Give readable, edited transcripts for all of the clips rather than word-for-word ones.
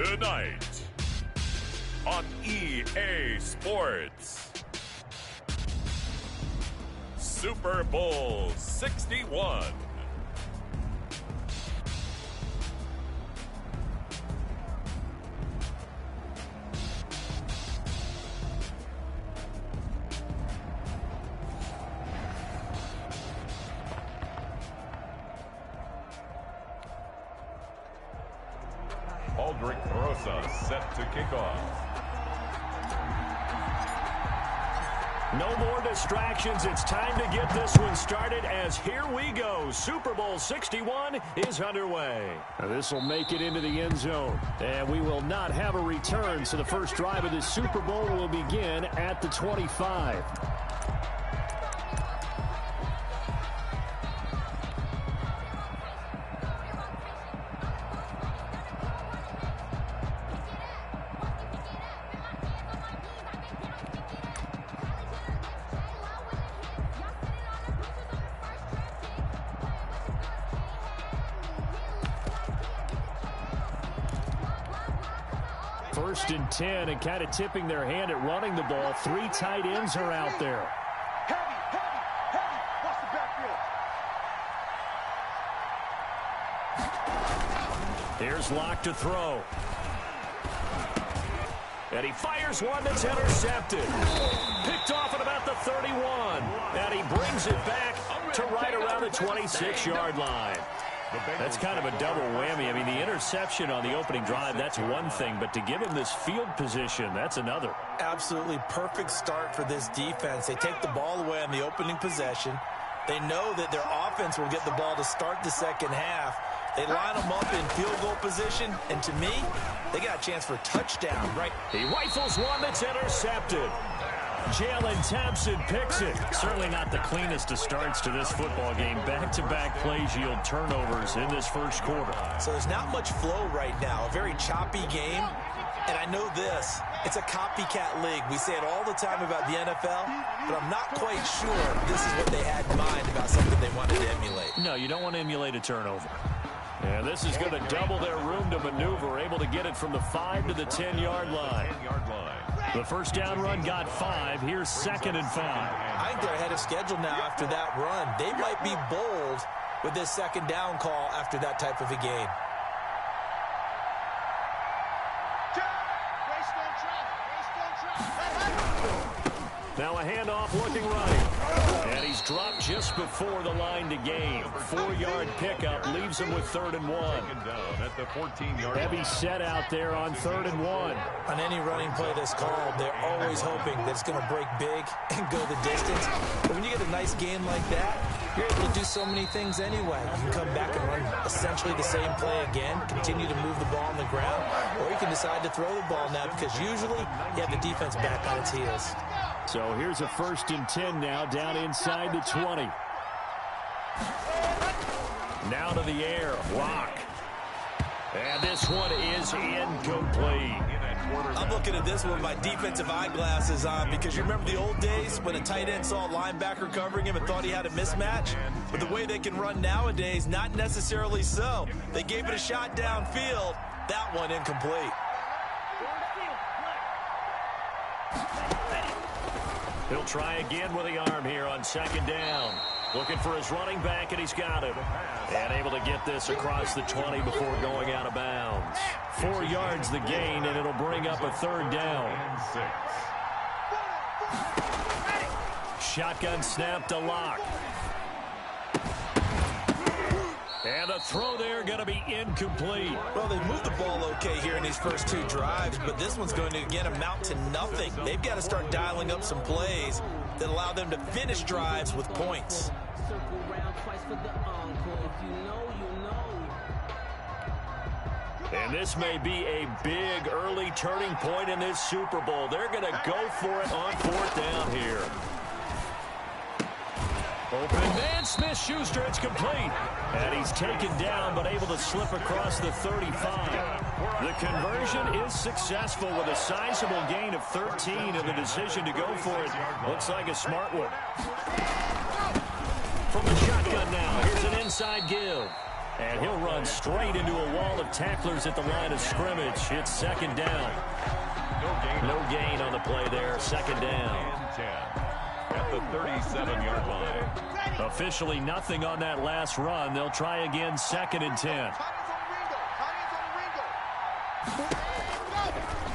Tonight on EA Sports, Super Bowl 61. Aldrich Rosa set to kick off. No more distractions. It's time to get this one started as here we go. Super Bowl 61 is underway. This will make it into the end zone. And we will not have a return, so the first drive of the Super Bowl will begin at the 25. First and 10, and kind of tipping their hand at running the ball. Three tight ends are out there. Heavy. Watch the backfield. Here's Locke to throw. And he fires one that's intercepted. Picked off at about the 31. And he brings it back to right around the 26-yard line. That's kind of a double whammy. I mean, the interception on the opening drive, that's one thing. But to give him this field position, that's another. Absolutely perfect start for this defense. They take the ball away on the opening possession. They know that their offense will get the ball to start the second half. They line them up in field goal position. And to me, they got a chance for a touchdown. Right? He rifles one that's intercepted. Jalen Thompson picks it. Certainly not the cleanest of starts to this football game. Back-to-back plays yield turnovers in this first quarter. So there's not much flow right now. A very choppy game. And I know this. It's a copycat league. We say it all the time about the NFL, but I'm not quite sure this is what they had in mind about something they wanted to emulate. No, you don't want to emulate a turnover. And this is going to double their room to maneuver, able to get it from the 5 to the 10-yard line. The first down run got 5. Here's 2nd and 5. I think they're ahead of schedule now after that run. They might be bold with this second down call after that type of a game. Now a handoff looking right. And he's dropped just before the line to gain. 4-yard pickup leaves him with 3rd and 1. At the 14-yard Heavy set out there on 3rd and 1. On any running play that's called, they're always hoping that it's going to break big and go the distance. But when you get a nice game like that, you're able to do so many things anyway. You can come back and run essentially the same play again, continue to move the ball on the ground, or you can decide to throw the ball now because usually you have the defense back on its heels. So here's a 1st and 10 now, down inside the 20. Now to the air, Locke. And this one is incomplete. I'm looking at this one with my defensive eyeglasses on because you remember the old days when a tight end saw a linebacker covering him and thought he had a mismatch? But the way they can run nowadays, not necessarily so. They gave it a shot downfield. That one incomplete. He'll try again with the arm here on 2nd down. Looking for his running back, and he's got him. And able to get this across the 20 before going out of bounds. 4 yards the gain, and it'll bring up a 3rd down. Shotgun snap to Locke. And a throw there going to be incomplete. Well, they've moved the ball okay here in these first 2 drives, but this one's going to, again, amount to nothing. They've got to start dialing up some plays that allow them to finish drives with points. And this may be a big early turning point in this Super Bowl. They're going to go for it on 4th down here. Open man, Smith-Schuster, it's complete. And he's taken down, but able to slip across the 35. The conversion is successful with a sizable gain of 13, and the decision to go for it looks like a smart one. From the shotgun now, here's an inside give. And he'll run straight into a wall of tacklers at the line of scrimmage. It's second down. No gain on the play there. Second down. 10 at the 37-yard line. Officially nothing on that last run. They'll try again, second and 10.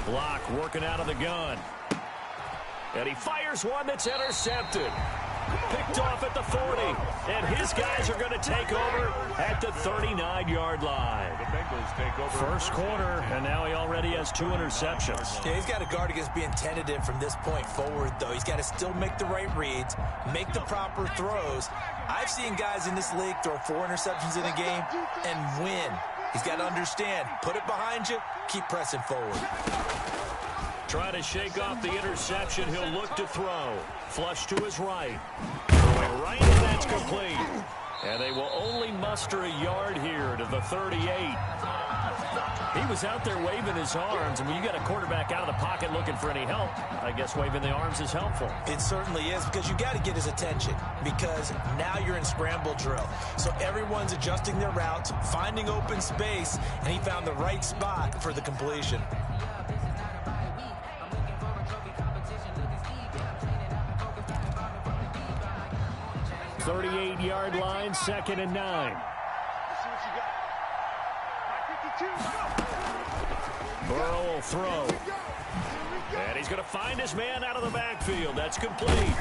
Block working out of the gun. And he fires one that's intercepted. Picked off at the 40. And his guys are going to take over at the 39-yard line. The Bengals take over. First quarter, and now he already has 2 interceptions. Yeah, he's got to guard against being tentative from this point forward, though. He's got to still make the right reads, make the proper throws. I've seen guys in this league throw 4 interceptions in a game and win. He's got to understand, put it behind you, keep pressing forward. Trying to shake off the interception. He'll look to throw. Flush to his right. Throwing right, and that's complete. And they will only muster a yard here to the 38. He was out there waving his arms, and when you got a quarterback out of the pocket looking for any help, I guess waving the arms is helpful. It certainly is, because you got to get his attention, because now you're in scramble drill. So everyone's adjusting their routes, finding open space, and he found the right spot for the completion. 38-yard line, second and 9. Burrow will throw. And he's going to find his man out of the backfield. That's complete.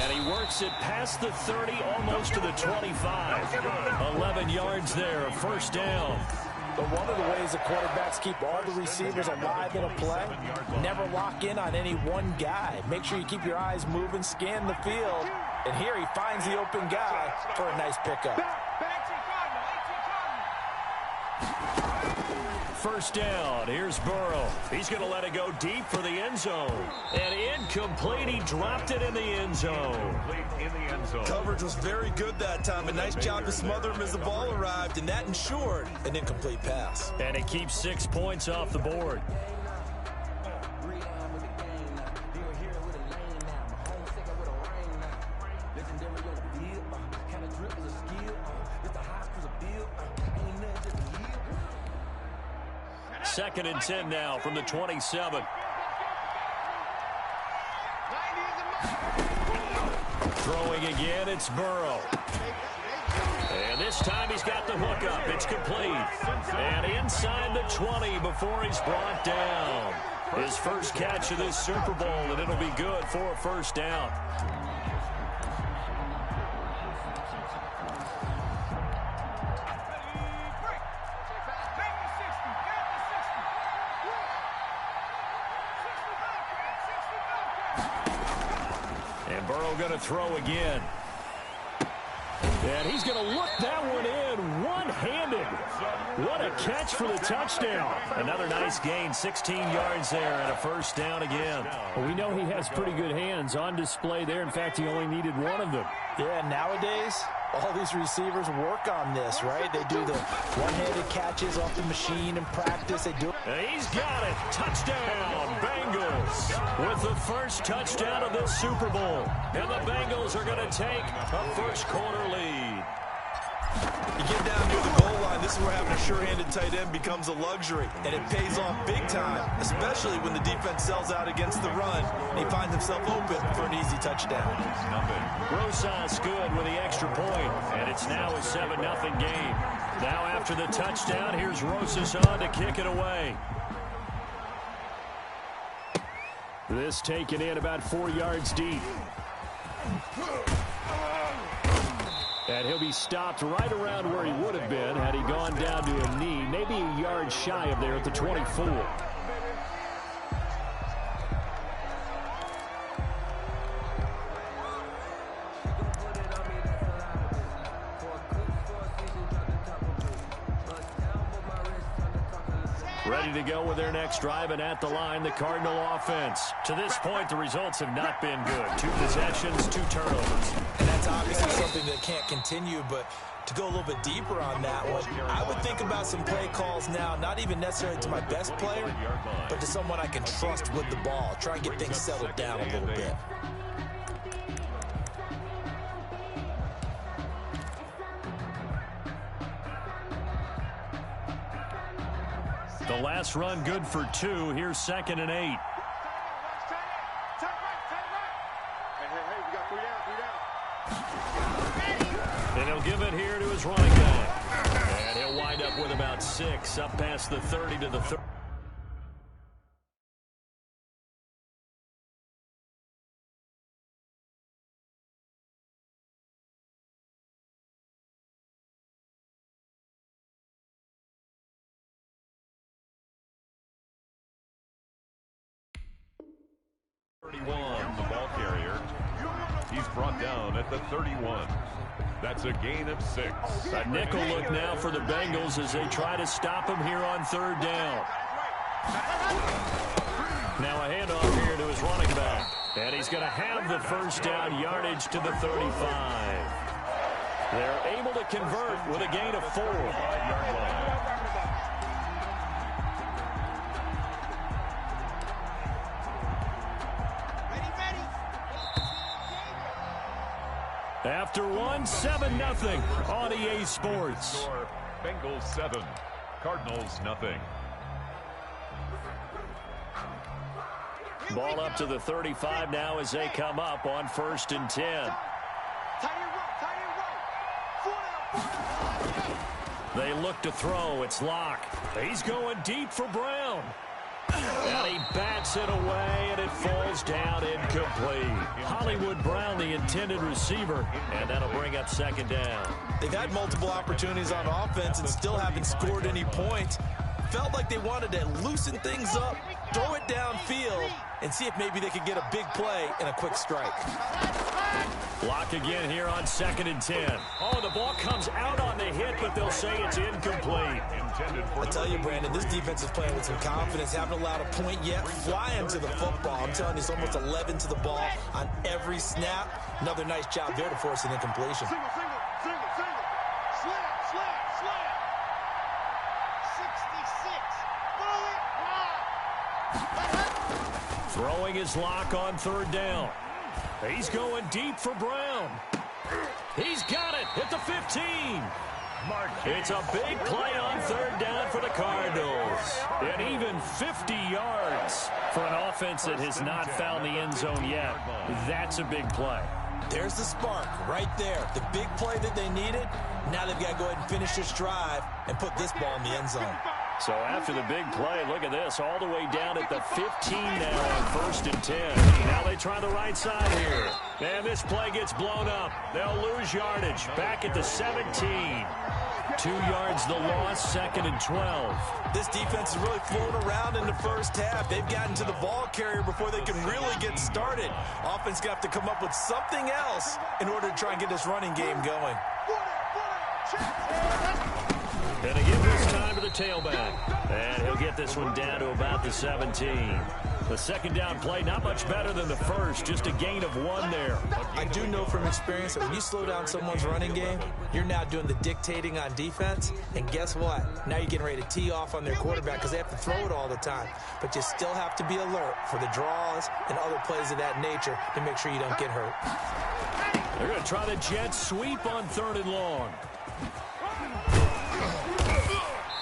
And he works it past the 30, almost to the 25. 11 yards there, first down. But one of the ways the quarterbacks keep all the receivers alive in a play, never lock in on any one guy. Make sure you keep your eyes moving, scan the field. And here he finds the open guy for a nice pickup. First down, here's Burrow. He's going to let it go deep for the end zone. And incomplete, he dropped it in the end zone. Coverage was very good that time. A nice job to smother him as the ball arrived, and that ensured an incomplete pass. And it keeps 6 points off the board. Second and 10 now from the 27. Throwing again, it's Burrow. And this time he's got the hook up. It's complete. And inside the 20 before he's brought down. His first catch of this Super Bowl, and it'll be good for a first down. And Burrow going to throw again. And he's going to look that one in one-handed. What a catch for the touchdown. Another nice gain, 16 yards there, and a first down again. Well, we know he has pretty good hands on display there. In fact, he only needed one of them. Yeah, nowadays, all these receivers work on this, right? They do the one-handed catches off the machine in practice. They do. And he's got it. Touchdown, Bengals. With the first touchdown of this Super Bowl. And the Bengals are going to take a first-quarter lead. You get down near the goal line, this is where having a sure-handed tight end becomes a luxury, and it pays off big time, especially when the defense sells out against the run, and he finds himself open for an easy touchdown. Rosas good with the extra point, and it's now a 7-0 game. Now after the touchdown, here's Rosas on to kick it away. This taken in about 4 yards deep. And he'll be stopped right around where he would have been had he gone down to a knee, maybe a yard shy of there at the 24. Ready to go with their next drive, and at the line, the Cardinal offense. To this point, the results have not been good. 2 possessions, 2 turnovers. And that's obviously something that can't continue, but to go a little bit deeper on that one, I would think about some play calls now, not even necessarily to my best player, but to someone I can trust with the ball. Try and get things settled down a little bit. The last run good for 2. Here's 2nd and 8. Hey, we got 3 down. And he'll give it here to his running back. And he'll wind up with about 6 up past the 30 to the 30. The ball carrier. He's brought down at the 31. That's a gain of 6. A nickel look now for the Bengals as they try to stop him here on 3rd down. Now a handoff here to his running back. And he's going to have the 1st down yardage to the 35. They're able to convert with a gain of 4. 5-yard line. After 1, 7-0 on EA Sports. Score, Bengals 7, Cardinals nothing. Ball up to the 35 now as they come up on 1st and 10. They look to throw. It's Locke. He's going deep for Brown. And he bats it away, and it falls down incomplete. Hollywood Brown, the intended receiver, and that'll bring up 2nd down. They've had multiple opportunities on offense and still haven't scored any points. Felt like they wanted to loosen things up, throw it downfield, and see if maybe they could get a big play and a quick strike. Block again here on 2nd and 10. Oh, the ball comes out on the hit, but they'll say it's incomplete. I tell you, Brandon, this defense is playing with some confidence. Haven't allowed a point yet. Flying to the football. I'm telling you, it's almost 11 to the ball on every snap. Another nice job there to force an incompletion. Single. Slam. 66. Throwing his Lock on 3rd down. He's going deep for Brown. He's got it at the 15. It's a big play on 3rd down for the Cardinals. And even 50 yards for an offense that has not found the end zone yet. That's a big play. There's the spark right there. The big play that they needed. Now they've got to go ahead and finish this drive and put this ball in the end zone. So after the big play, look at this, all the way down at the 15 now on 1st and 10. Now they try the right side here. And this play gets blown up. They'll lose yardage. Back at the 17. 2 yards the loss, 2nd and 12. This defense is really flown around in the first half. They've gotten to the ball carrier before they can really get started. Offense got to come up with something else in order to try and get this running game going. And they give this time to the tailback. And he'll get this one down to about the 17. The 2nd down play, not much better than the first, just a gain of 1 there. I do know from experience that when you slow down someone's running game, you're now doing the dictating on defense. And guess what? Now you're getting ready to tee off on their quarterback because they have to throw it all the time. But you still have to be alert for the draws and other plays of that nature to make sure you don't get hurt. They're going to try the jet sweep on 3rd and long.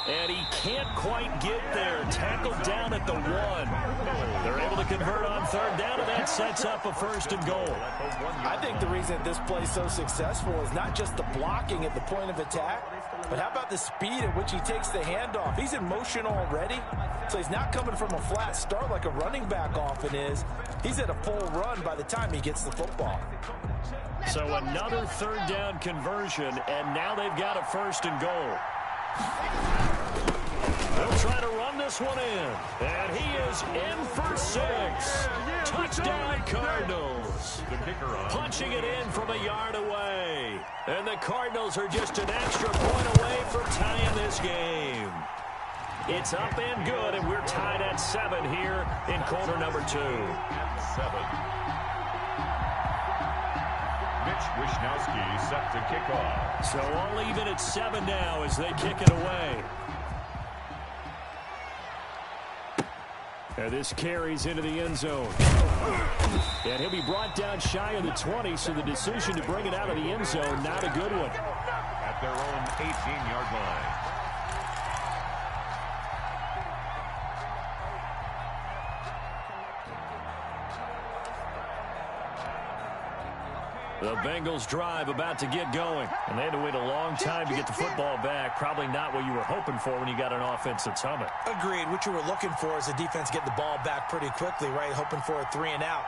And he can't quite get there. Tackled down at the 1. They're able to convert on 3rd down, and that sets up a 1st and goal. I think the reason this play is so successful is not just the blocking at the point of attack, but how about the speed at which he takes the handoff? He's in motion already, so he's not coming from a flat start like a running back often is. He's at a full run by the time he gets the football. So another 3rd down conversion, and now they've got a 1st and goal. They'll try to run this one in. And he is in for 6. Touchdown, Cardinals. Punching it in from a yard away. And the Cardinals are just an extra point away from tying this game. It's up and good, and we're tied at 7 here in quarter number 2. 7. Mitch Wishnowsky set to kick off. So all even at 7 now as they kick it away. And this carries into the end zone. And he'll be brought down shy of the 20, so the decision to bring it out of the end zone, not a good one. At their own 18-yard line. The Bengals drive about to get going. And they had to wait a long time to get the football back. Probably not what you were hoping for when you got an offense that's humming. Agreed. What you were looking for is the defense get the ball back pretty quickly, right? Hoping for a 3-and-out.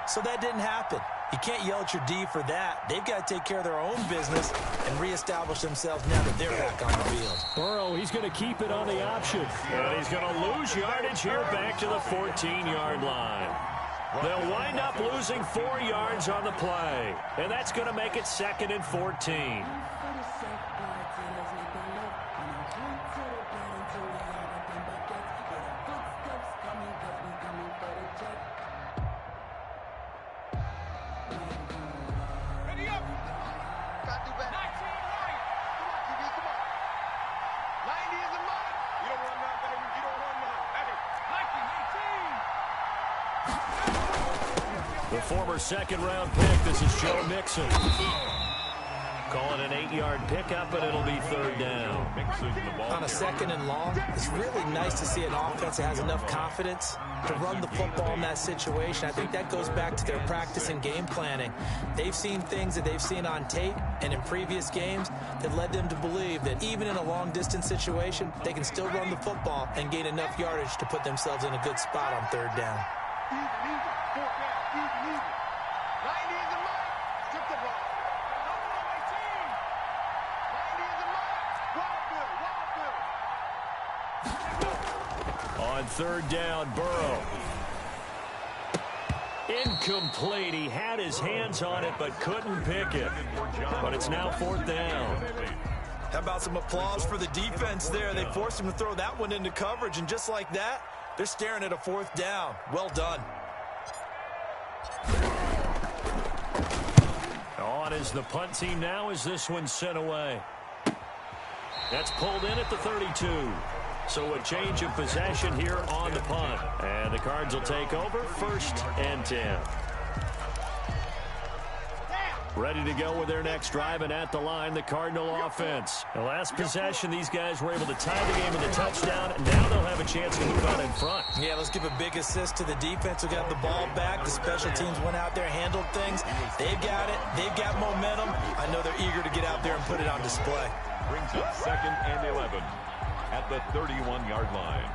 So that didn't happen. You can't yell at your D for that. They've got to take care of their own business and reestablish themselves now that they're back on the field. Burrow, he's going to keep it on the option. And he's going to lose yardage here back to the 14-yard line. They'll wind up losing 4 yards on the play. And that's going to make it 2nd and 14. The former second-round pick, this is Joe Mixon. Calling an 8-yard pickup, but it'll be 3rd down. On a 2nd and long, it's really nice to see an offense that has enough confidence to run the football in that situation. I think that goes back to their practice and game planning. They've seen things that they've seen on tape and in previous games that led them to believe that even in a long-distance situation, they can still run the football and gain enough yardage to put themselves in a good spot on 3rd down. On 3rd down, Burrow. Incomplete. He had his hands on it but couldn't pick it. But it's now 4th down. How about some applause for the defense there? They forced him to throw that one into coverage, and just like that, they're staring at a 4th down. Well done. On is the punt team now as this one's sent away. That's pulled in at the 32. So a change of possession here on the punt. And the Cards will take over 1st and 10. Ready to go with their next drive, and at the line, the Cardinal offense. The last possession, these guys were able to tie the game with a touchdown, and now they'll have a chance to move out in front. Yeah, let's give a big assist to the defense who got the ball back. The special teams went out there, handled things. They've got it. They've got momentum. I know they're eager to get out there and put it on display. Brings up 2nd and 11 at the 31-yard line.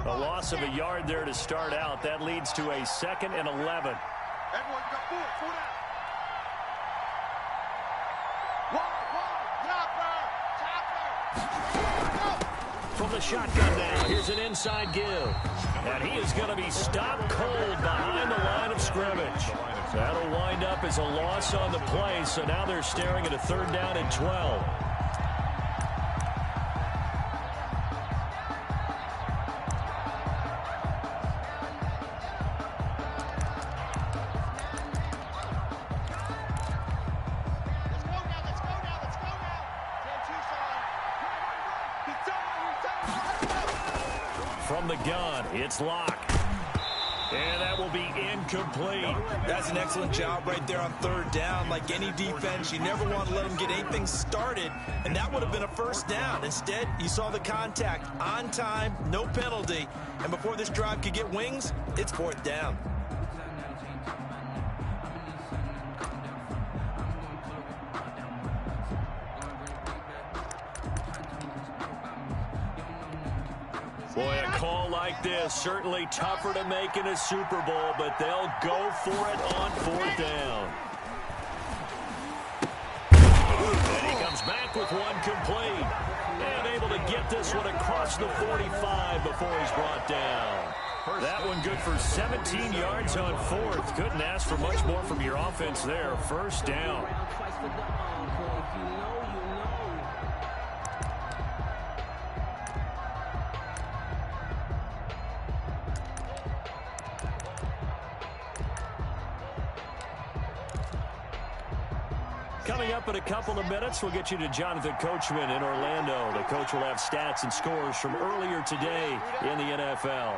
A loss of a yard there to start out. That leads to a 2nd and 11. Everyone, you got 4 down. From the shotgun now, here's an inside give. And he is going to be stopped cold behind the line of scrimmage. That'll wind up as a loss on the play, so now they're staring at a 3rd down and 12. From the gun, it's Locke. And that will be incomplete. That's an excellent job right there on 3rd down. Like any defense, you never want to let them get anything started, and that would have been a 1st down. Instead, you saw the contact on time, no penalty, and before this drive could get wings, it's 4th down. Boy, a call like this, certainly tougher to make in a Super Bowl, but they'll go for it on 4th down. And he comes back with one complete. And able to get this one across the 45 before he's brought down. That one good for 17 yards on 4th. Couldn't ask for much more from your offense there. 1st down. Coming up in a couple of minutes, we'll get you to Jonathan Coachman in Orlando. The coach will have stats and scores from earlier today in the NFL.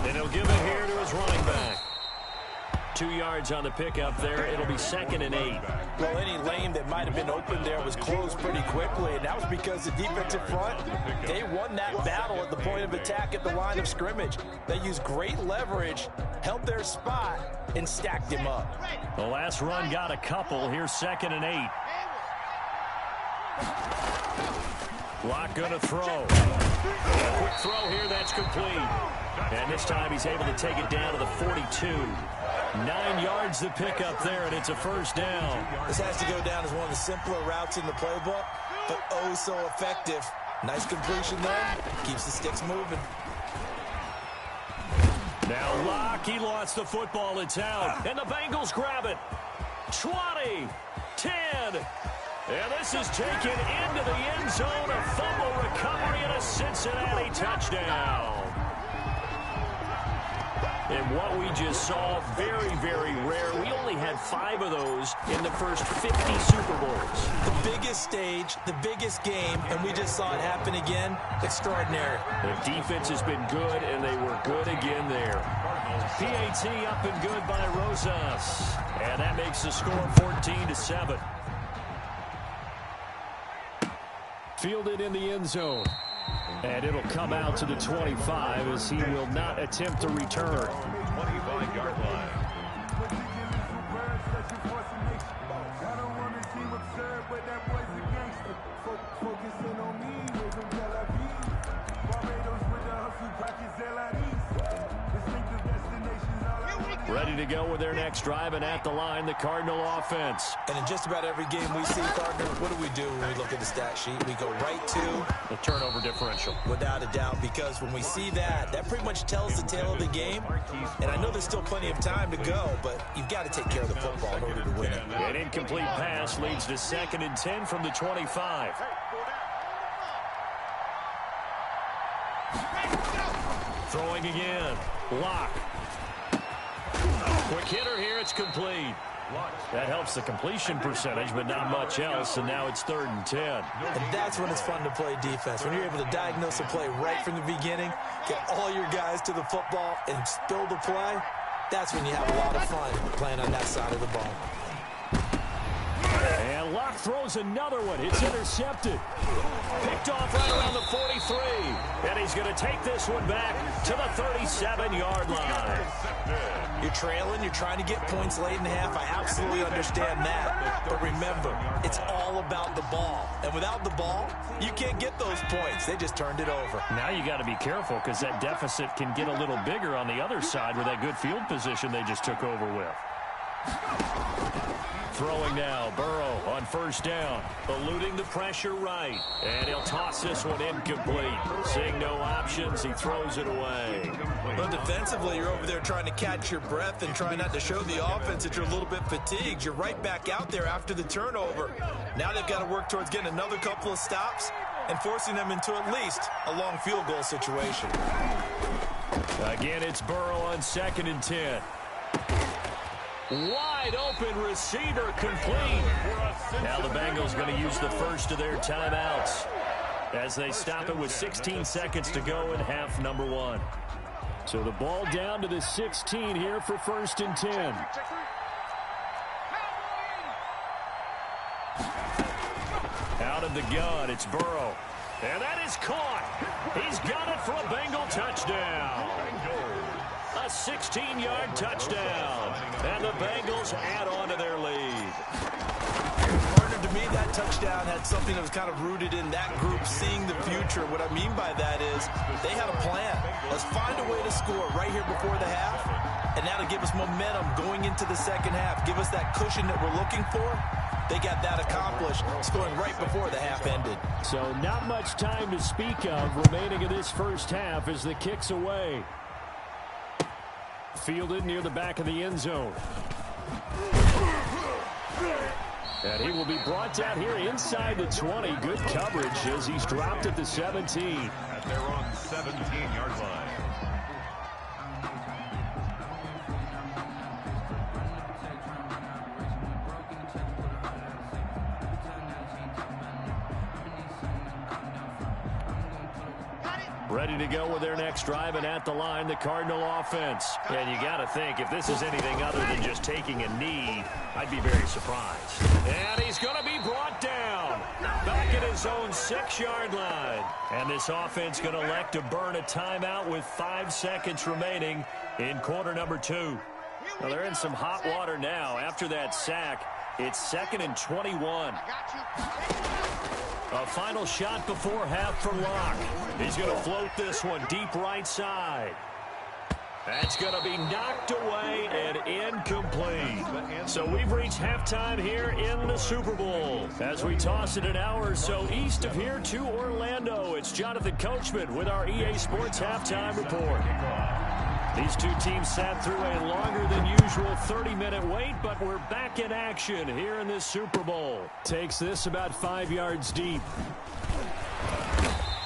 And he'll give it here to his running back. 2 yards on the pickup there. It'll be 2nd and 8. Well, any lane that might have been open there was closed pretty quickly, and that was because the defensive front, they won that battle at the point of attack at the line of scrimmage. They used great leverage, held their spot, and stacked him up. The last run got a couple. Here's 2nd and 8. Locke going to throw. A quick throw here, that's complete. And this time he's able to take it down to the 42. 9 yards to pick up there, and it's a first down. This has to go down as one of the simpler routes in the playbook, but oh so effective. Nice completion there. Keeps the sticks moving. Now Locke, he lost the football. It's out, and the Bengals grab it. 20, 10, and this is taken into the end zone. A fumble recovery and a Cincinnati touchdown. And what we just saw, very, very rare. We only had 5 of those in the first 50 Super Bowls. The biggest stage, the biggest game, and we just saw it happen again. Extraordinary. The defense has been good, and they were good again there. PAT up and good by Rosas. And that makes the score 14-7. Fielded in the end zone. And it'll come out to the 25 as he will not attempt to return. 25-yard line. Ready to go with their next drive, and at the line, the Cardinal offense. And in just about every game we see, partner, what do when we look at the stat sheet? We go right to the turnover differential. Without a doubt, because when we see that, that pretty much tells the tale of the game. And I know there's still plenty of time to go, but you've got to take care of the football in order to win it. An incomplete pass leads to 2nd and 10 from the 25. Throwing again. Locke. Quick hitter here, it's complete. That helps the completion percentage, but not much else, and now it's 3rd and 10. And that's when it's fun to play defense. When you're able to diagnose a play right from the beginning, get all your guys to the football, and spill the play, that's when you have a lot of fun playing on that side of the ball. And Locke throws another one. It's intercepted. Picked off right around the 43. And he's going to take this one back to the 37-yard line. You're trailing. You're trying to get points late in the half. I absolutely understand that. But remember, it's all about the ball. And without the ball, you can't get those points. They just turned it over. Now you got to be careful because that deficit can get a little bigger on the other side with that good field position they just took over with. Throwing now, Burrow on first down, eluding the pressure right, and he'll toss this one incomplete. Seeing no options, he throws it away. But defensively, you're over there trying to catch your breath and trying not to show the offense that you're a little bit fatigued. You're right back out there after the turnover. Now they've got to work towards getting another couple of stops and forcing them into at least a long field goal situation. Again, it's Burrow on 2nd and 10. Wide open receiver complete. Now the Bengals going to use the first of their timeouts as they stop it with 16 seconds to go in half number 1. So the ball down to the 16 here for 1st and 10. Out of the gun, it's Burrow. And that is caught. He's got it for a Bengal touchdown. A 16-yard touchdown. And the Bengals add on to their lead. Partner, to me, that touchdown had something that was kind of rooted in that group seeing the future. What I mean by that is they had a plan. Let's find a way to score right here before the half. And that'll give us momentum going into the second half. Give us that cushion that we're looking for. They got that accomplished, scoring right before the half ended. So not much time to speak of remaining in this first half as the kick's away. Fielded near the back of the end zone. And he will be brought down here inside the 20. Good coverage as he's dropped at the 17. At their own 17-yard line. Ready to go with their next drive, and at the line, the Cardinal offense. And you got to think, if this is anything other than just taking a knee, I'd be very surprised. And he's going to be brought down. Back at his own 6-yard line. And this offense going to elect to burn a timeout with 5 seconds remaining in quarter number 2. Well, they're in some hot water now. After that sack, it's 2nd and 21. A final shot before half for Locke. He's going to float this one deep right side. That's going to be knocked away and incomplete. So we've reached halftime here in the Super Bowl. As we toss it an hour or so east of here to Orlando, it's Jonathan Coachman with our EA Sports Halftime Report. These two teams sat through a longer than usual 30-minute wait, but we're back in action here in this Super Bowl. Takes this about 5 yards deep.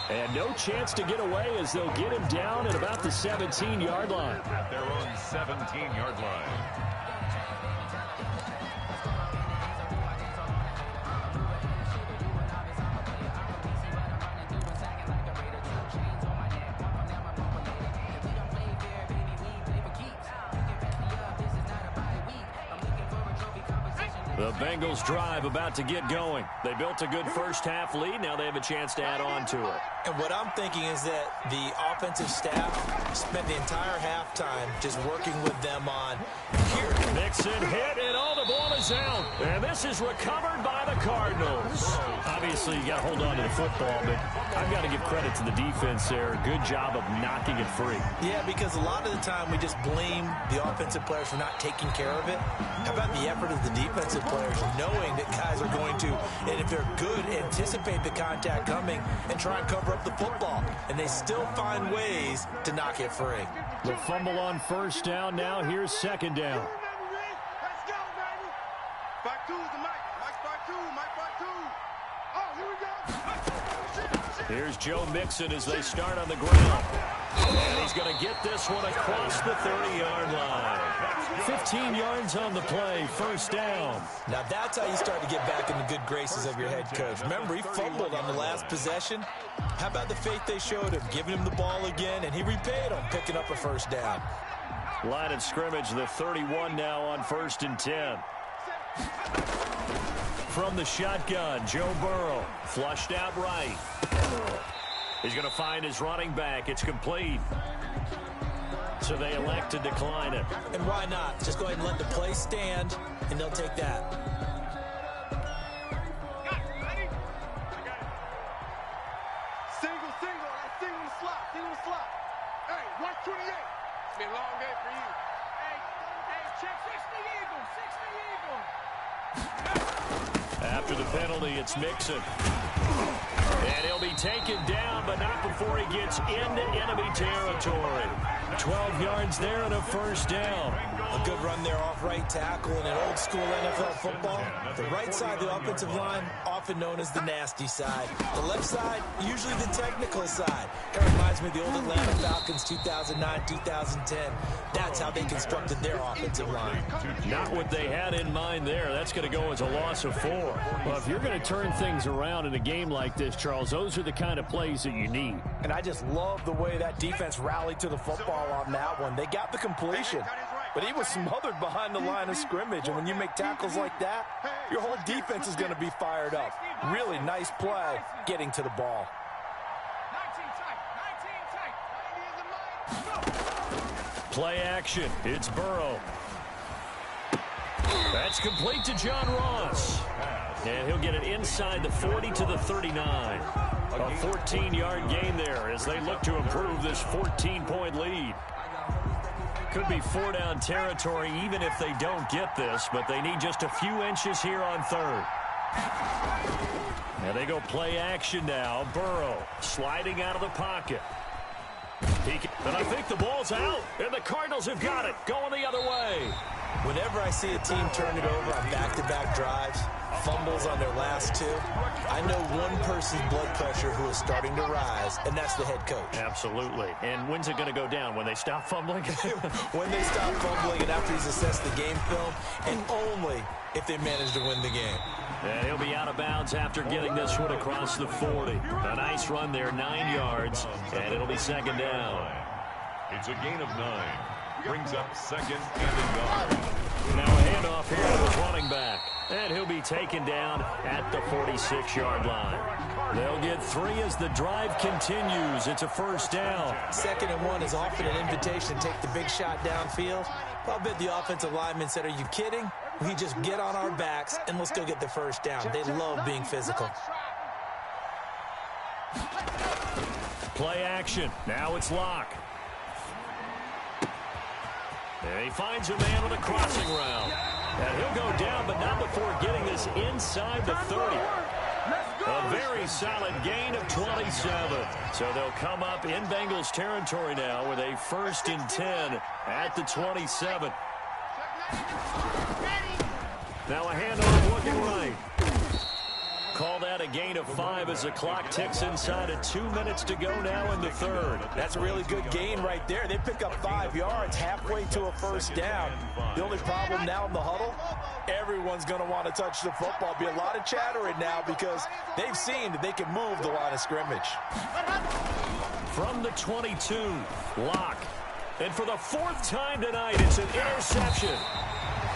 And no chance to get away as they'll get him down at about the 17-yard line. At their own 17-yard line. The Bengals drive about to get going. They built a good first-half lead. Now they have a chance to add on to it. And what I'm thinking is that the offensive staff spent the entire halftime just working with them on here. Mixon hit, and the ball is out. And this is recovered by the Cardinals. Obviously, you got to hold on to the football, but I've got to give credit to the defense there. Good job of knocking it free. Yeah, because a lot of the time we just blame the offensive players for not taking care of it. How about the effort of the defensive players knowing that guys are going to, and if they're good, anticipate the contact coming and try and cover up the football. And they still find ways to knock it free. The fumble on first down. Now here's second down. Let's go, baby. Back two, the Mike back two. Oh, here we go. Here's Joe Mixon as they start on the ground. And he's going to get this one across the 30-yard line. 15 yards on the play, first down. Now that's how you start to get back in the good graces of your head coach. Remember, he fumbled on the last possession. How about the faith they showed him, giving him the ball again, and he repaid him, picking up a first down. Line of scrimmage, the 31 now on 1st and 10. From the shotgun, Joe Burrow, flushed out right. He's going to find his running back. It's complete. So they elect to decline it. And why not? Just go ahead and let the play stand, and they'll take that. Single slot. Hey, 128. It's been a long day for you. Hey, check 60 Eagle. After the penalty, it's Mixon. And he'll be taken down, but not before he gets into enemy territory. 12 yards there and a first down. A good run there off right tackle in an old school NFL football. The right side of the offensive line, often known as the nasty side. The left side, usually the technical side. It reminds me of the old Atlanta Falcons 2009-2010. That's how they constructed their offensive line. Not what they had in mind there. That's going to go as a loss of 4. Well, if you're going to turn things around in a game like this, Charles, those are the kind of plays that you need. And I just love the way that defense rallied to the football on that one. They got the completion, but he was smothered behind the line of scrimmage. And when you make tackles like that, your whole defense is going to be fired up. Really nice play getting to the ball. Play action. It's Burrow. That's complete to John Ross. And he'll get it inside the 40 to the 39. A 14-yard gain there as they look to improve this 14-point lead. Could be 4-down territory even if they don't get this, but they need just a few inches here on 3rd. And they go play action now. Burrow sliding out of the pocket. And I think the ball's out, and the Cardinals have got it, going the other way. Whenever I see a team turn it over on back-to-back drives, fumbles on their last 2, I know one person's blood pressure who is starting to rise, and that's the head coach. Absolutely. And when's it going to go down? When they stop fumbling? When they stop fumbling and after he's assessed the game film, and only if they manage to win the game. And he'll be out of bounds after getting this one across the 40. A nice run there, 9 yards, and it'll be second down. It's a gain of 9. Brings up second and 9. Now a handoff here to the running back. And he'll be taken down at the 46-yard line. They'll get 3 as the drive continues. It's a first down. 2nd and 1 is often an invitation to take the big shot downfield. I'll bet the offensive lineman said, are you kidding? We just get on our backs and let's go get the first down. They love being physical. Play action. Now it's Locke. And he finds a man on a crossing route. And he'll go down, but not before getting this inside the 30. A very solid gain of 27. So they'll come up in Bengals territory now with a 1st and 10 at the 27. Now a handoff looking right. Call that a gain of 5 as the clock ticks inside of 2 minutes to go now in the 3rd. That's a really good gain right there. They pick up 5 yards halfway to a first down. The only problem now in the huddle, everyone's going to want to touch the football. Be a lot of chattering now because they've seen that they can move the line of scrimmage. From the 22, Locke. And for the 4th time tonight, it's an interception.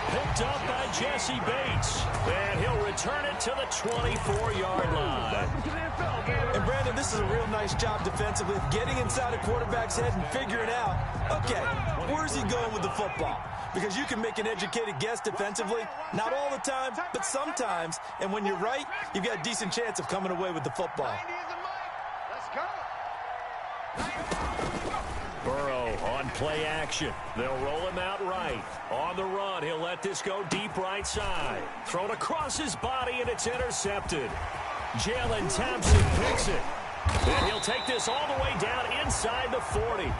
Picked up by Jesse Bates. And he'll return it to the 24-yard line. And Brandon, this is a real nice job defensively of getting inside a quarterback's head and figuring out, okay, where's he going with the football? Because you can make an educated guess defensively, not all the time, but sometimes. And when you're right, you've got a decent chance of coming away with the football. Let's go. Burrow on play action. They'll roll him out right. On the run, he'll let this go deep right side. Thrown across his body, and it's intercepted. Jalen Thompson picks it. And he'll take this all the way down inside the 40.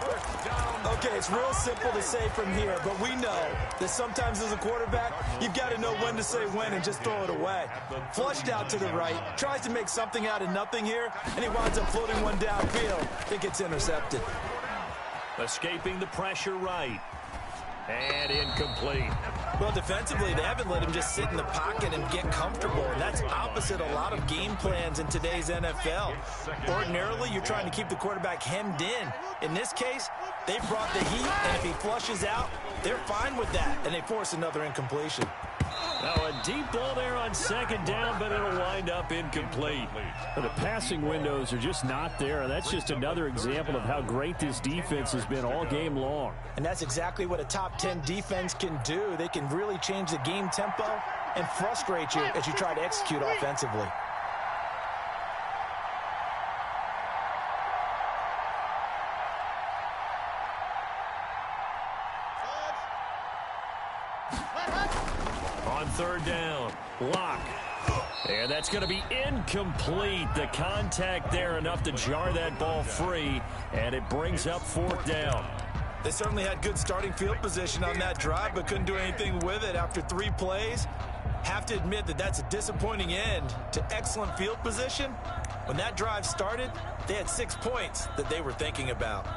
Okay, it's real simple to say from here, but we know that sometimes as a quarterback, you've got to know when to say when and just throw it away. Flushed out to the right, tries to make something out of nothing here, and he winds up floating one downfield. I think it's intercepted. Escaping the pressure right. And incomplete. Well, defensively, they haven't let him just sit in the pocket and get comfortable, and that's opposite a lot of game plans in today's NFL. Ordinarily, you're trying to keep the quarterback hemmed in. In this case, they brought the heat, and if he flushes out, they're fine with that, and they force another incompletion. Now a deep ball there on 2nd down, but it'll wind up incomplete. The passing windows are just not there, and that's just another example of how great this defense has been all game long. And that's exactly what a top 10 defense can do. They can really change the game tempo and frustrate you as you try to execute offensively. On 3rd down, Locke. And that's going to be incomplete. The contact there enough to jar that ball free, and it brings up 4th down. They certainly had good starting field position on that drive, but couldn't do anything with it after 3 plays. Have to admit that that's a disappointing end to excellent field position. When that drive started, they had 6 points that they were thinking about.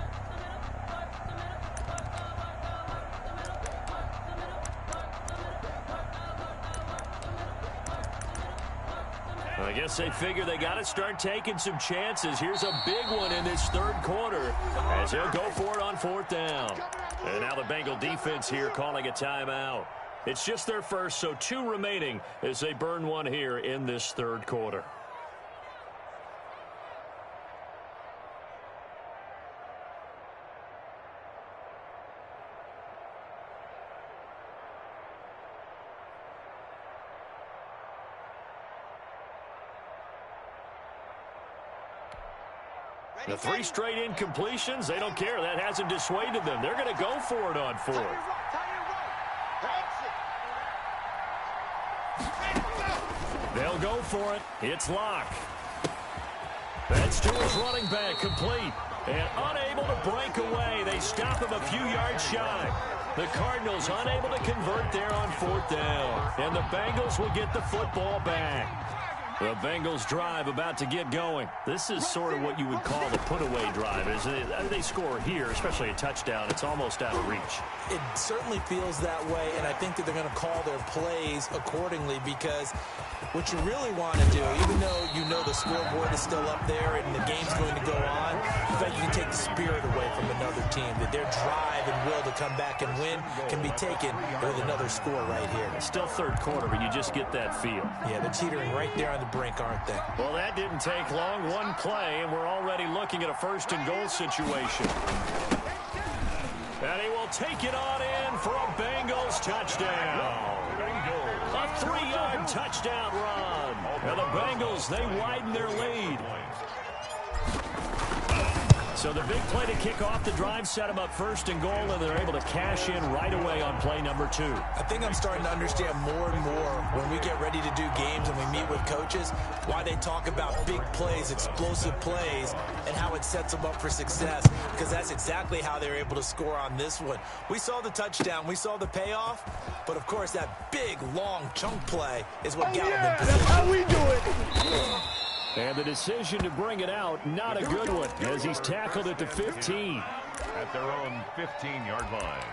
I guess they figure they got to start taking some chances. Here's a big one in this 3rd quarter as he'll go for it on 4th down. And now the Bengal defense here calling a timeout. It's just their first, so 2 remaining as they burn one here in this 3rd quarter. The 3 straight incompletions, they don't care. That hasn't dissuaded them. They're going to go for it on 4th. They'll go for it. It's Locke. That's to his running back, complete. And unable to break away. They stop him a few yards shy. The Cardinals unable to convert there on 4th down. And the Bengals will get the football back. The Bengals drive about to get going. This is sort of what you would call the put-away drive, isn't it? They score here, especially a touchdown. It's almost out of reach. It certainly feels that way, and I think that they're going to call their plays accordingly because what you really want to do, even though you know the scoreboard is still up there and the game's going to go on, in fact, you can take the spirit away from another team, that their drive and will to come back and win can be taken with another score right here. It's still third quarter, but you just get that feel. Yeah, they're teetering right there on the brink, aren't they? Well, that didn't take long. One play, and we're already looking at a first-and-goal situation. And he will take it on in for a Bengals touchdown. A 3-yard touchdown run. And the Bengals, they widen their lead. So the big play to kick off the drive set them up first and goal, and they're able to cash in right away on play number 2. I think I'm starting to understand more and more when we get ready to do games and we meet with coaches, why they talk about big plays, explosive plays, and how it sets them up for success, because that's exactly how they're able to score on this one. We saw the touchdown, we saw the payoff, but of course that big, long chunk play is what got them in position. That's how we do it. And the decision to bring it out, not a good one, as he's tackled at the 15. At their own 15-yard line.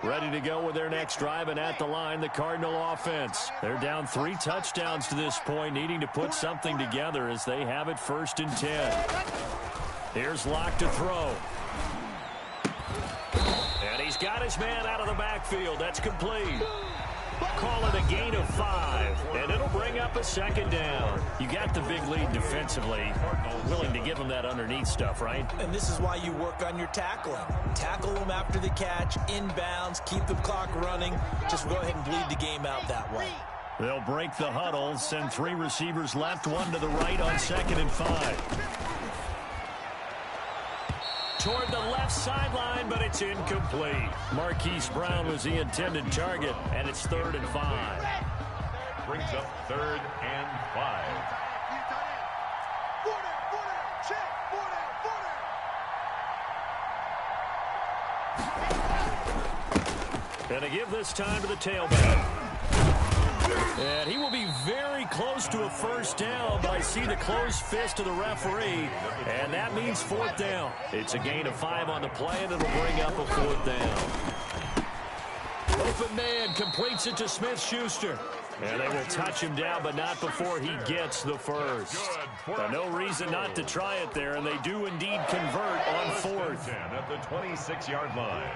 Ready to go with their next drive, and at the line, the Cardinal offense. They're down 3 touchdowns to this point, needing to put something together as they have it 1st and 10. Here's Locke to throw. And he's got his man out of the backfield. That's complete. Call it a gain of 5, and it'll bring up a 2nd down. You got the big lead defensively. Willing to give them that underneath stuff, right? And this is why you work on your tackling. Tackle them after the catch, inbounds, keep the clock running. Just go ahead and bleed the game out that way. They'll break the huddle, send 3 receivers left, 1 to the right on 2nd and 5. Toward the left sideline, but it's incomplete. Marquise Brown was the intended target, and it's 3rd and 5. Brings up 3rd and 5. Gonna give this time to the tailback. And he will be very close to a 1st down, but I see the closed fist of the referee, and that means 4th down. It's a gain of 5 on the play, and it'll bring up a 4th down. Open man completes it to Smith-Schuster. And they will touch him down, but not before he gets the first. No reason not to try it there, and they do indeed convert on 4th. At the 26-yard line.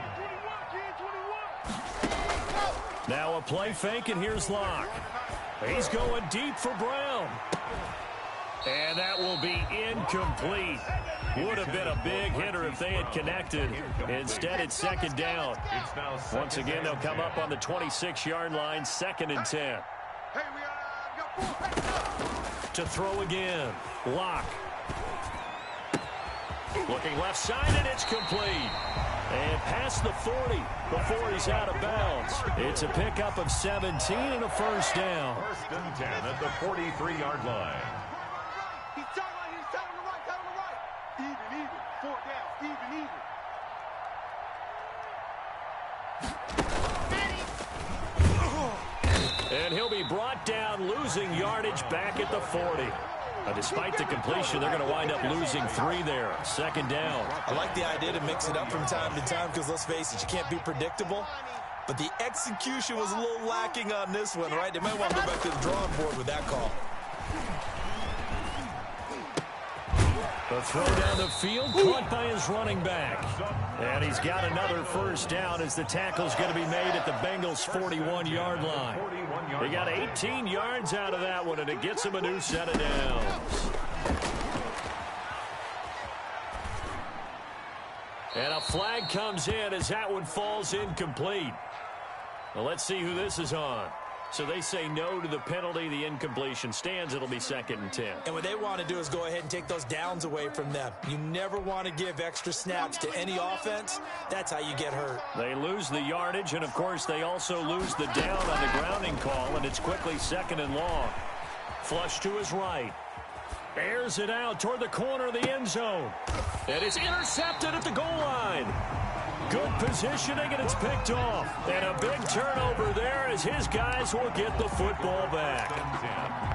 Now a play fake, and here's Locke. He's going deep for Brown. And that will be incomplete. Would have been a big hitter if they had connected. Instead, it's 2nd down. Once again, they'll come up on the 26-yard line, 2nd and 10. To throw again, Locke. Looking left side, and it's complete. And past the 40 before he's out of bounds. It's a pickup of 17 and a 1st down. 1st and 10 at the 43-yard line. He's tight on the right. Even. 4th down. Even. And he'll be brought down, losing yardage back at the 40. Despite the completion, they're going to wind up losing 3 there. 2nd down. I like the idea to mix it up from time to time because, let's face it, you can't be predictable. But the execution was a little lacking on this one, right? They might want to go back to the drawing board with that call. The throw down the field, caught by his running back. And he's got another 1st down as the tackle's going to be made at the Bengals' 41-yard line. He got 18 yards out of that one, and it gets him a new set of downs. And a flag comes in as that one falls incomplete. Well, let's see who this is on. So they say no to the penalty. The incompletion stands. It'll be 2nd and 10. And what they want to do is go ahead and take those downs away from them. You never want to give extra snaps to any offense. That's how you get hurt. They lose the yardage, and, of course, they also lose the down on the grounding call, and it's quickly 2nd and long. Flush to his right. Airs it out toward the corner of the end zone. And it's intercepted at the goal line. Good positioning, and it's picked off. And a big turnover there as his guys will get the football back.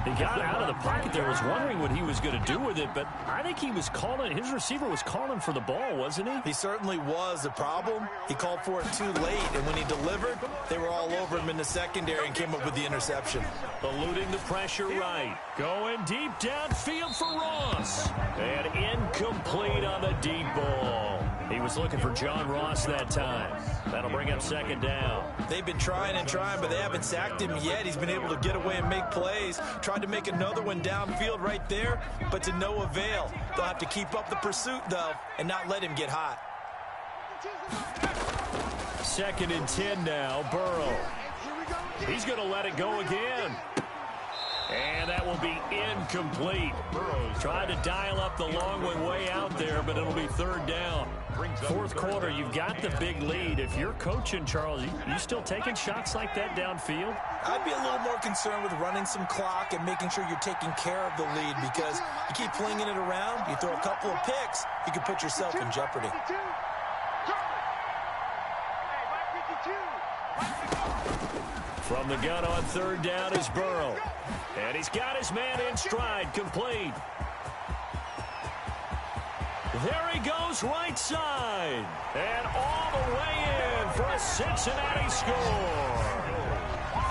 He got out of the pocket there, was wondering what he was going to do with it, but I think he was calling, his receiver was calling for the ball, wasn't he? He certainly was. The problem, he called for it too late, and when he delivered, they were all over him in the secondary and came up with the interception. Eluding the pressure right. Going deep downfield for Ross. And incomplete on the deep ball. He was looking for John Ross that time. That'll bring up second down. They've been trying and trying, but they haven't sacked him yet. He's been able to get away and make plays. Tried to make another one downfield right there, but to no avail. They'll have to keep up the pursuit, though, and not let him get hot. 2nd and 10 now, Burrow. He's going to let it go again. And that will be incomplete. Burrow's tried to dial up the long one way out there, but it'll be 3rd down. 4th quarter, you've got the big lead. If you're coaching, Charles, you still taking shots like that downfield? I'd be a little more concerned with running some clock and making sure you're taking care of the lead, because you keep flinging it around, you throw a couple of picks, you can put yourself in jeopardy. From the gun on 3rd down is Burrow. And he's got his man in stride, complete. There he goes, right side. And all the way in for a Cincinnati score.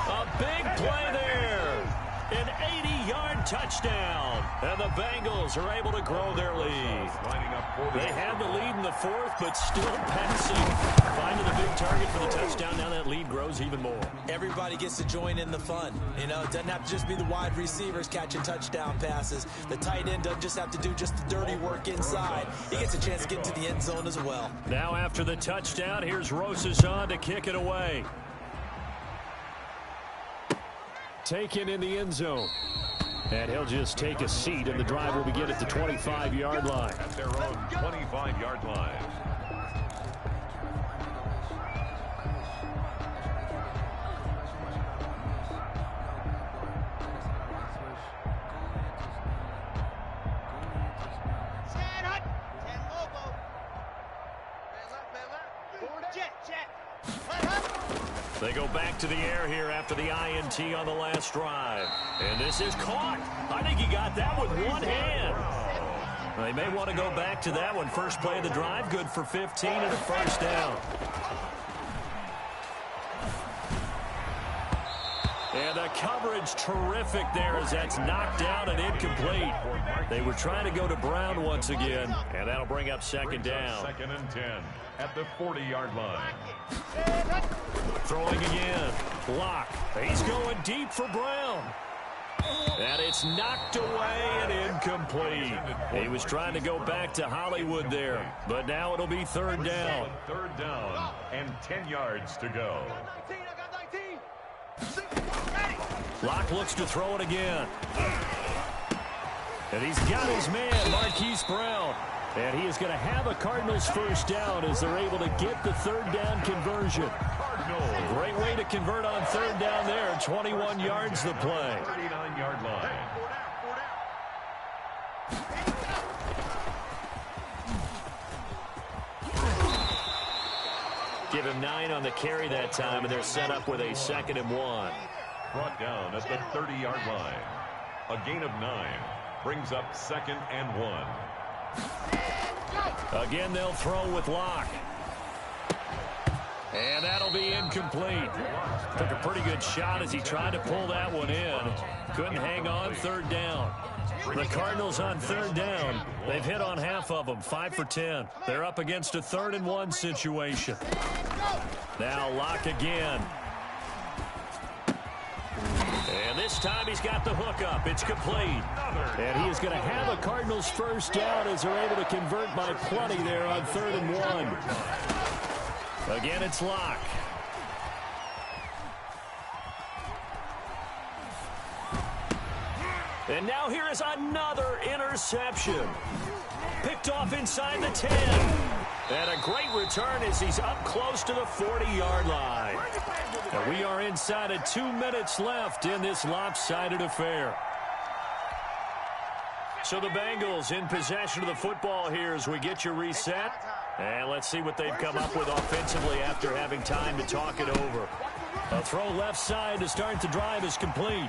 A big play there. An 80-yard touchdown. And the Bengals are able to grow their lead. They had the lead in the 4th, but still passing. Finding the big target for the touchdown. Now that lead grows even more. Everybody gets to join in the fun. You know, it doesn't have to just be the wide receivers catching touchdown passes. The tight end doesn't just have to do just the dirty work inside. He gets a chance to get into the end zone as well. Now after the touchdown, here's Rosas to kick it away. Taken in the end zone. And he'll just take a seat, and the drive will begin at the 25-yard line. At their own 25-yard line. They go back to the air here after the INT on the last drive. And this is caught. I think he got that with one hand. They may want to go back to that one. First play of the drive, good for 15 and a first down. And the coverage terrific there as that's knocked down and incomplete. They were trying to go to Brown once again, and that'll bring up second down. 2nd and 10 at the 40-yard line. Throwing again. Lock. He's going deep for Brown. And it's knocked away and incomplete. He was trying to go back to Hollywood there, but now it'll be 3rd down. 3rd down and 10 yards to go. Lock looks to throw it again. And he's got his man, Marquise Brown. And he is going to have a Cardinals first down as they're able to get the 3rd down conversion. Great way to convert on 3rd down there. 21 yards the play. 39-yard line. Give him 9 on the carry that time, and they're set up with a 2nd and 1. Brought down at the 30-yard line. A gain of 9 brings up 2nd and 1. Again, they'll throw with Lock. And that'll be incomplete. Took a pretty good shot as he tried to pull that one in. Couldn't hang on 3rd down. The Cardinals on 3rd down. They've hit on half of them, 5 for 10. They're up against a 3rd and 1 situation. Now Lock again. And this time he's got the hook up. It's complete. And he is going to have a Cardinals first down as they're able to convert by plenty there on 3rd and 1. Again, it's Lock. And now here is another interception. Picked off inside the 10. And a great return as he's up close to the 40-yard line. And we are inside of 2 minutes left in this lopsided affair. So the Bengals in possession of the football here as we get you reset. And let's see what they've come up with offensively after having time to talk it over. A throw left side to start the drive is complete.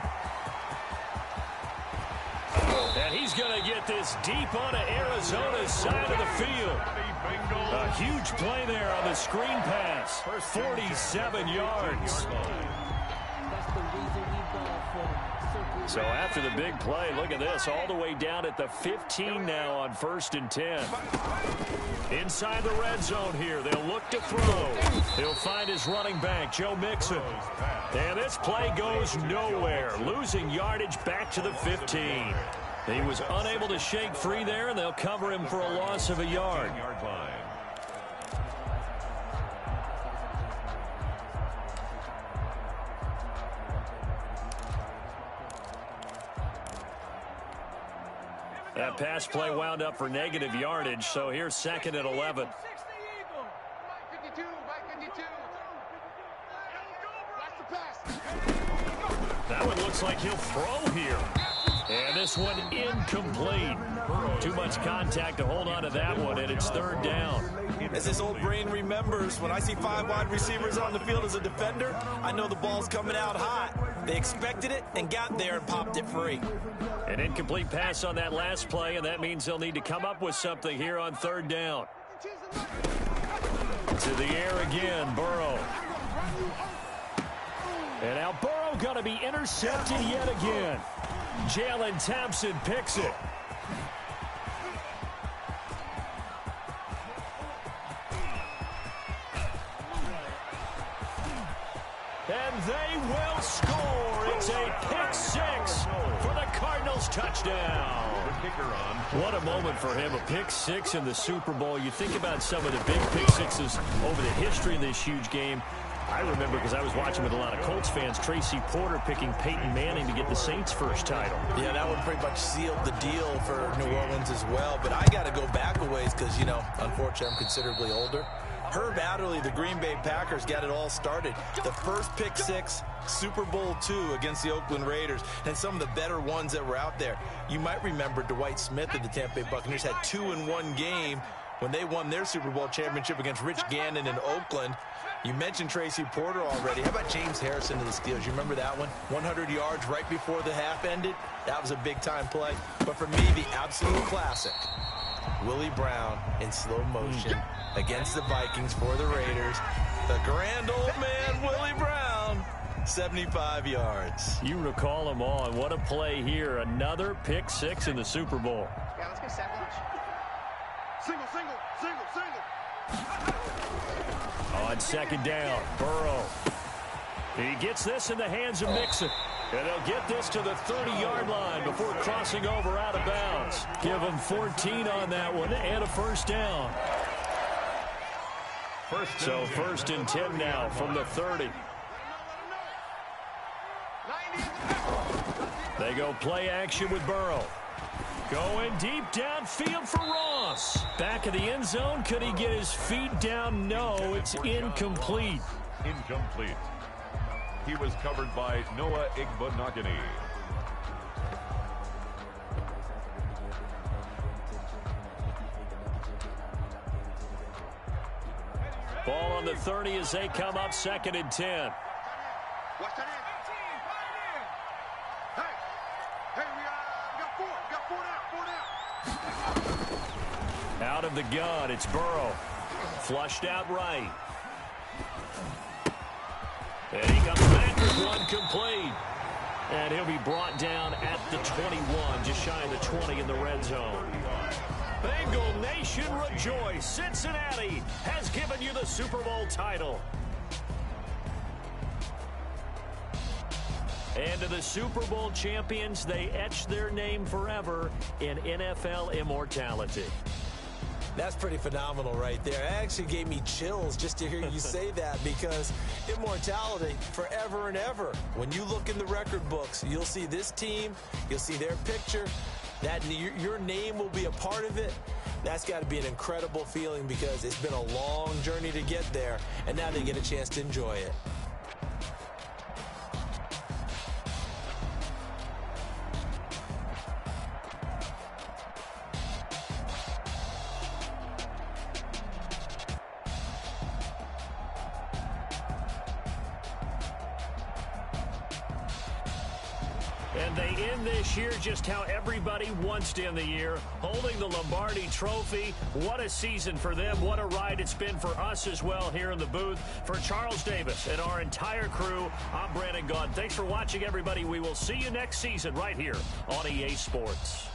And he's going to get this deep onto Arizona's side of the field. A huge play there on the screen pass. 47 yards. So after the big play, look at this, all the way down at the 15 now on 1st and 10. Inside the red zone here, they'll look to throw. He'll find his running back, Joe Mixon. And this play goes nowhere, losing yardage back to the 15. He was unable to shake free there, and they'll cover him for a loss of a yard. That pass play wound up for negative yardage, so here's 2nd and 11. That one looks like he'll throw here. And this one incomplete. Too much contact to hold on to that one, and it's 3rd down. As his old brain remembers, when I see 5 wide receivers on the field as a defender, I know the ball's coming out hot. They expected it and got there and popped it free. An incomplete pass on that last play, and that means they'll need to come up with something here on 3rd down. To the air again, Burrow. And now Burrow going to be intercepted yet again. Jalen Thompson picks it. And they will score. It's a pick 6 for the Cardinals touchdown. What a moment for him, a pick 6 in the Super Bowl. You think about some of the big pick 6s over the history of this huge game. I remember, because I was watching with a lot of Colts fans, Tracy Porter picking Peyton Manning to get the Saints' first title. Yeah, that one pretty much sealed the deal for New Orleans as well. But I got to go back a ways because, you know, unfortunately I'm considerably older. Herb Adderley, the Green Bay Packers, got it all started. The first pick 6, Super Bowl II against the Oakland Raiders, and some of the better ones that were out there. You might remember Dwight Smith of the Tampa Bay Buccaneers had 2 in one game when they won their Super Bowl championship against Rich Gannon in Oakland. You mentioned Tracy Porter already. How about James Harrison of the Steelers? You remember that one? 100 yards right before the half ended. That was a big-time play. But for me, the absolute classic, Willie Brown in slow motion against the Vikings for the Raiders. The grand old man, Willie Brown, 75 yards. You recall them all, and what a play here. Another pick 6 in the Super Bowl. Yeah, let's go 7. Single, single, single, single. On 2nd down, Burrow. He gets this in the hands of Mixon. And they'll get this to the 30-yard line before crossing over out of bounds. Give them 14 on that one and a first down. So 1st and 10 now from the 30. They go play action with Burrow. Going deep downfield for Ross. Back of the end zone. Could he get his feet down? No, it's incomplete. Incomplete. He was covered by Noah Igbenogany. Ball on the 30 as they come up 2nd and 10. Watch that in. Hey, we got 4. We got 4 down. Out of the gun, it's Burrow. Flushed out right. And he comes back with one complete. And he'll be brought down at the 21, just shy of the 20 in the red zone. Bengal Nation rejoice. Cincinnati has given you the Super Bowl title. And to the Super Bowl champions, they etch their name forever in NFL immortality. That's pretty phenomenal right there. It actually gave me chills just to hear you say that, because immortality forever and ever. When you look in the record books, you'll see this team, you'll see their picture, that your name will be a part of it. That's got to be an incredible feeling, because it's been a long journey to get there, and now they get a chance to enjoy it. And they end this year just how everybody wants to end the year, holding the Lombardi Trophy. What a season for them. What a ride it's been for us as well here in the booth. For Charles Davis and our entire crew, I'm Brandon Gaudin. Thanks for watching, everybody. We will see you next season right here on EA Sports.